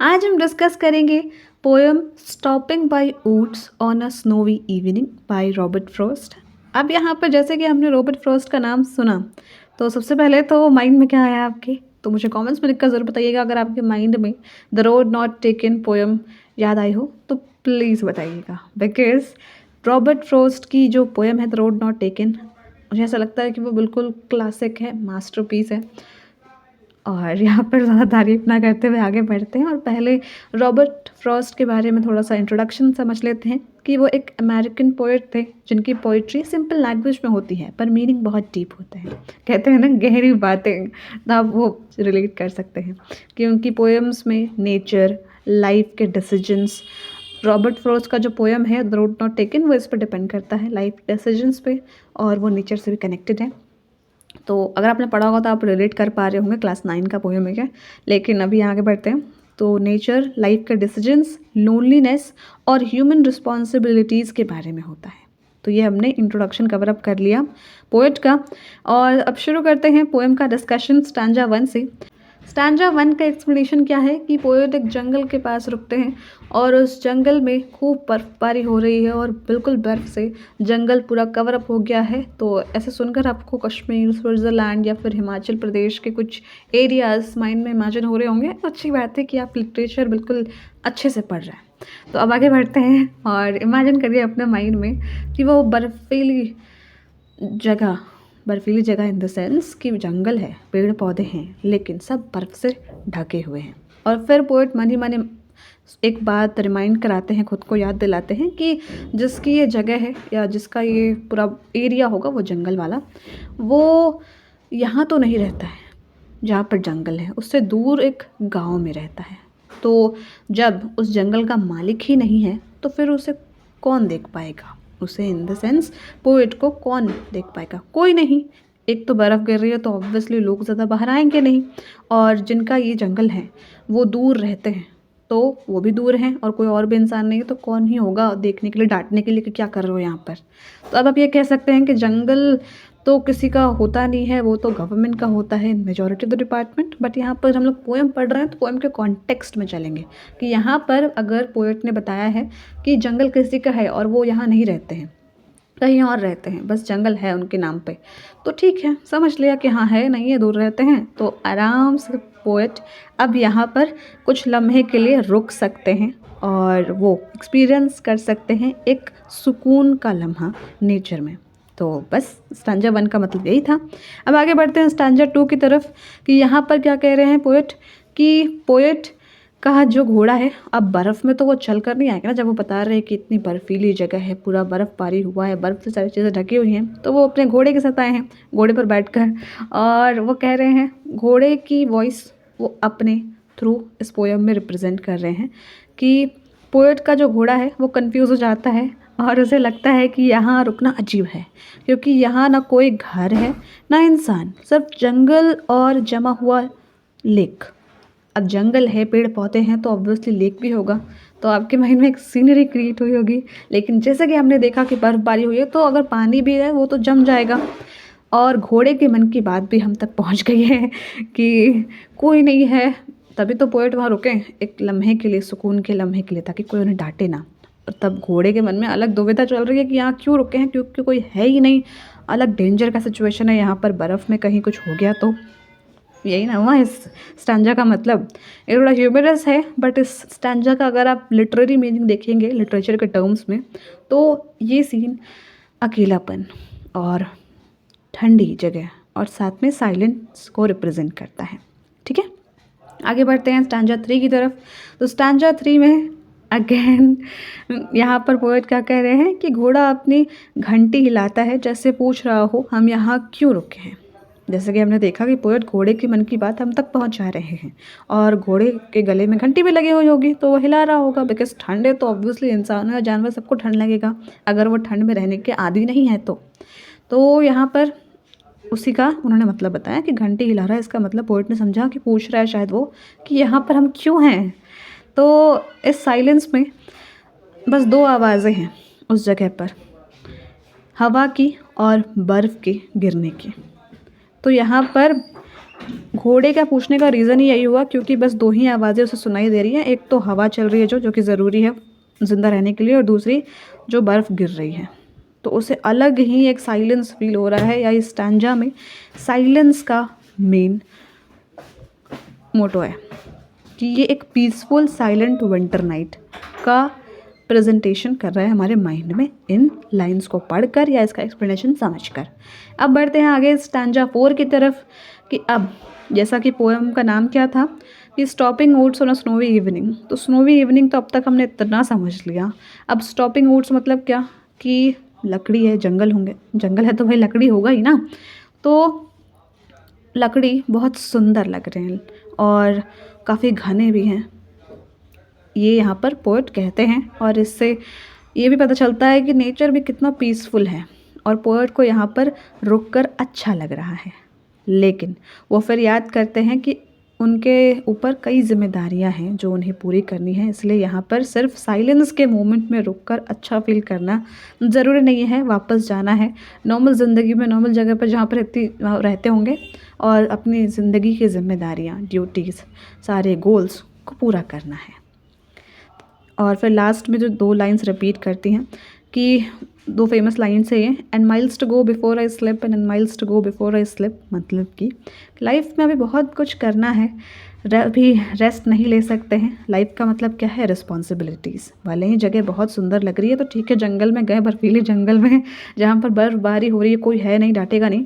आज हम डिस्कस करेंगे poem stopping by oats on a snowy evening by Robert Frost. अब यहाँ पर जैसे कि हमने रॉबर्ट फ्रॉस्ट का नाम सुना तो सबसे पहले तो माइंड में क्या आया आपके, तो मुझे कमेंट्स में लिखकर ज़रूर बताइएगा। अगर आपके माइंड में the road not taken poem याद आई हो तो प्लीज़ बताइएगा, बिकॉज रॉबर्ट फ्रॉस्ट की जो पोएम है द रोड नॉट टेकन, मुझे ऐसा लगता है कि वो बिल्कुल क्लासिक है, मास्टरपीस है। और यहाँ पर ज़्यादा तारीफ ना करते हुए आगे बढ़ते हैं और पहले रॉबर्ट फ्रॉस्ट के बारे में थोड़ा सा इंट्रोडक्शन समझ लेते हैं कि वो एक अमेरिकन पोएट थे जिनकी पोइट्री सिंपल लैंग्वेज में होती है पर मीनिंग बहुत डीप होता है। कहते हैं ना गहरी बातें, तो आप वो रिलेट कर सकते हैं कि उनकी पोएम्स में नेचर, लाइफ के डिसीजंस, रॉबर्ट फ्रॉस्ट का जो पोएम है द रोड नॉट टेकन वो इस पर डिपेंड करता है, लाइफ डिसीजंस पे, और वो नेचर से भी कनेक्टेड है। तो अगर आपने पढ़ा होगा तो आप रिलेट कर पा रहे होंगे, क्लास 9 का पोएम है क्या। लेकिन अभी आगे बढ़ते हैं। तो नेचर, लाइफ के डिसीजंस, लोनलीनेस और ह्यूमन रिस्पॉन्सिबिलिटीज़ के बारे में होता है। तो ये हमने इंट्रोडक्शन कवर अप कर लिया पोएट का, और अब शुरू करते हैं पोएम का डिस्कशन स्टैंजा 1 से। स्टैंजा 1 का एक्सप्लेनेशन क्या है कि पोएट एक जंगल के पास रुकते हैं और उस जंगल में खूब बर्फ़बारी हो रही है और बिल्कुल बर्फ़ से जंगल पूरा कवर अप हो गया है। तो ऐसे सुनकर आपको कश्मीर, स्विट्ज़रलैंड या फिर हिमाचल प्रदेश के कुछ एरियाज़ माइंड में इमेजिन हो रहे होंगे। तो अच्छी बात है कि आप लिटरेचर बिल्कुल अच्छे से पढ़ रहे हैं। तो अब आगे बढ़ते हैं और इमेजिन करिए अपने माइंड में कि वो बर्फीली जगह इन द सेंस कि जंगल है, पेड़ पौधे हैं, लेकिन सब बर्फ़ से ढके हुए हैं। और फिर पोएट मन ही मन एक बात रिमाइंड कराते हैं, खुद को याद दिलाते हैं कि जिसकी ये जगह है या जिसका ये पूरा एरिया होगा वो जंगल वाला, वो यहाँ तो नहीं रहता है जहाँ पर जंगल है, उससे दूर एक गांव में रहता है। तो जब उस जंगल का मालिक ही नहीं है तो फिर उसे कौन देख पाएगा, उसे इन द सेंस पोएट को कौन देख पाएगा, कोई नहीं। एक तो बर्फ़ गिर रही है तो ऑब्वियसली लोग ज़्यादा बाहर आएंगे नहीं, और जिनका ये जंगल है वो दूर रहते हैं तो वो भी दूर हैं, और कोई और भी इंसान नहीं है तो कौन ही होगा देखने के लिए, डांटने के लिए कि क्या कर रहे हो यहाँ पर। तो अब आप ये कह सकते हैं कि जंगल तो किसी का होता नहीं है, वो तो गवर्नमेंट का होता है, majority of the department. But यहाँ पर हम लोग पोएम पढ़ रहे हैं तो पोएम के कॉन्टेक्स्ट में चलेंगे कि यहाँ पर अगर पोएट ने बताया है कि जंगल किसी का है और वो यहाँ नहीं रहते हैं, कहीं और रहते हैं, बस जंगल है उनके नाम पे, तो ठीक है, समझ लिया कि हाँ है, नहीं है, दूर रहते हैं। तो आराम से पोएट अब यहाँ पर कुछ लम्हे के लिए रुक सकते हैं और वो एक्सपीरियंस कर सकते हैं एक सुकून का लम्हा नेचर में। तो बस स्टैंजा 1 का मतलब यही था। अब आगे बढ़ते हैं स्टैंजा 2 की तरफ कि यहाँ पर क्या कह रहे हैं पोएट कि पोएट का जो घोड़ा है, अब बर्फ़ में तो वो चल कर नहीं आएगा ना, जब वो बता रहे हैं कि इतनी बर्फीली जगह है, पूरा बर्फ़बारी हुआ है, बर्फ़ से सारी चीज़ें ढकी हुई हैं, तो वो अपने घोड़े के साथ आए हैं, घोड़े पर बैठकर, और वो कह रहे हैं घोड़े की वॉइस वो अपने थ्रू इस पोएम में रिप्रेजेंट कर रहे हैं कि पोएट का जो घोड़ा है वो कंफ्यूज हो जाता है और उसे लगता है कि यहाँ रुकना अजीब है, क्योंकि यहाँ ना कोई घर है ना इंसान, सिर्फ जंगल और जमा हुआ लेक। अब जंगल है, पेड़ पौधे हैं, तो ऑब्वियसली लेक भी होगा। तो आपके माइंड में एक सीनरी क्रिएट हुई होगी, लेकिन जैसे कि हमने देखा कि बर्फ़बारी हुई है तो अगर पानी भी है वो तो जम जाएगा। और घोड़े के मन की बात भी हम तक पहुंच गई है कि कोई नहीं है, तभी तो पोएट वहाँ रुके एक लम्हे के लिए, सुकून के लम्हे के लिए, ताकि कोई उन्हें डांटे ना। और तब घोड़े के मन में अलग दुविधा चल रही है कि यहाँ क्यों रुके हैं, क्योंकि कोई है ही नहीं, अलग डेंजर का सिचुएशन है यहाँ पर, बर्फ़ में कहीं कुछ हो गया तो। यही ना हुआ इस स्टैंजा का मतलब। ये थोड़ा ह्यूमरस है, बट इस स्टैंजा का अगर आप लिटरेरी मीनिंग देखेंगे लिटरेचर के टर्म्स में, तो ये सीन अकेलापन और ठंडी जगह और साथ में साइलेंस को रिप्रेजेंट करता है। ठीक है, आगे बढ़ते हैं स्टैंजा 3 की तरफ। तो स्टैंजा 3 में अगेन यहाँ पर पोएट क्या कह रहे हैं कि घोड़ा अपनी घंटी हिलाता है जैसे पूछ रहा हो हम यहाँ क्यों रुके हैं। जैसे कि हमने देखा कि पोएट घोड़े के मन की बात हम तक पहुंचा रहे हैं, और घोड़े के गले में घंटी भी लगी हुई होगी तो वो हिला रहा होगा, बिकॉज ठंड है तो ऑब्वियसली इंसान या जानवर सबको ठंड लगेगा, अगर वो ठंड में रहने के आदी नहीं है तो यहाँ पर उसी का उन्होंने मतलब बताया कि घंटी हिला रहा है, इसका मतलब पोएट ने समझा कि पूछ रहा है शायद वो कि यहाँ पर हम क्यों हैं। तो इस साइलेंस में बस 2 आवाज़ें हैं उस जगह पर, हवा की और बर्फ़ के गिरने की। तो यहाँ पर घोड़े का पूछने का रीज़न ही यही हुआ क्योंकि बस 2 ही आवाज़ें उसे सुनाई दे रही हैं। एक तो हवा चल रही है जो कि ज़रूरी है ज़िंदा रहने के लिए, और दूसरी जो बर्फ़ गिर रही है। तो उसे अलग ही एक साइलेंस फ़ील हो रहा है, या इस स्टैंजा में साइलेंस का मेन मोटो है कि ये एक पीसफुल साइलेंट विंटर नाइट का प्रेजेंटेशन कर रहा है हमारे माइंड में इन लाइंस को पढ़कर या इसका एक्सप्लेनेशन समझकर। अब बढ़ते हैं आगे स्टैंजा 4 की तरफ कि अब जैसा कि पोएम का नाम क्या था कि stopping woods on a snowy evening. तो स्नोवी इवनिंग तो अब तक हमने इतना समझ लिया। अब स्टॉपिंग वुड्स मतलब क्या कि लकड़ी है, जंगल होंगे, जंगल है तो भाई लकड़ी होगा ही ना। तो लकड़ी बहुत सुंदर लग रहे हैं और काफ़ी घने भी हैं, ये यहाँ पर पोएट कहते हैं। और इससे ये भी पता चलता है कि नेचर भी कितना पीसफुल है और पोएट को यहाँ पर रुककर अच्छा लग रहा है। लेकिन वो फिर याद करते हैं कि उनके ऊपर कई जिम्मेदारियाँ हैं जो उन्हें पूरी करनी है, इसलिए यहाँ पर सिर्फ साइलेंस के मोमेंट में रुककर अच्छा फील करना ज़रूरी नहीं है, वापस जाना है नॉर्मल ज़िंदगी में, नॉर्मल जगह पर जहाँ पर रहते होंगे, और अपनी ज़िंदगी की जिम्मेदारियाँ, ड्यूटीज़, सारे गोल्स को पूरा करना है। और फिर लास्ट में जो 2 लाइन्स रिपीट करती हैं कि 2 फेमस लाइन्स है ये, and miles to go before I sleep and miles to go before I sleep. मतलब कि लाइफ में अभी बहुत कुछ करना है, अभी रेस्ट नहीं ले सकते हैं। लाइफ का मतलब क्या है, रिस्पॉन्सिबिलिटीज़। भले ही जगह बहुत सुंदर लग रही है तो ठीक है, जंगल में गए, बर्फीले जंगल में जहाँ पर बर्फ़बारी हो रही है, कोई है नहीं, डांटेगा नहीं,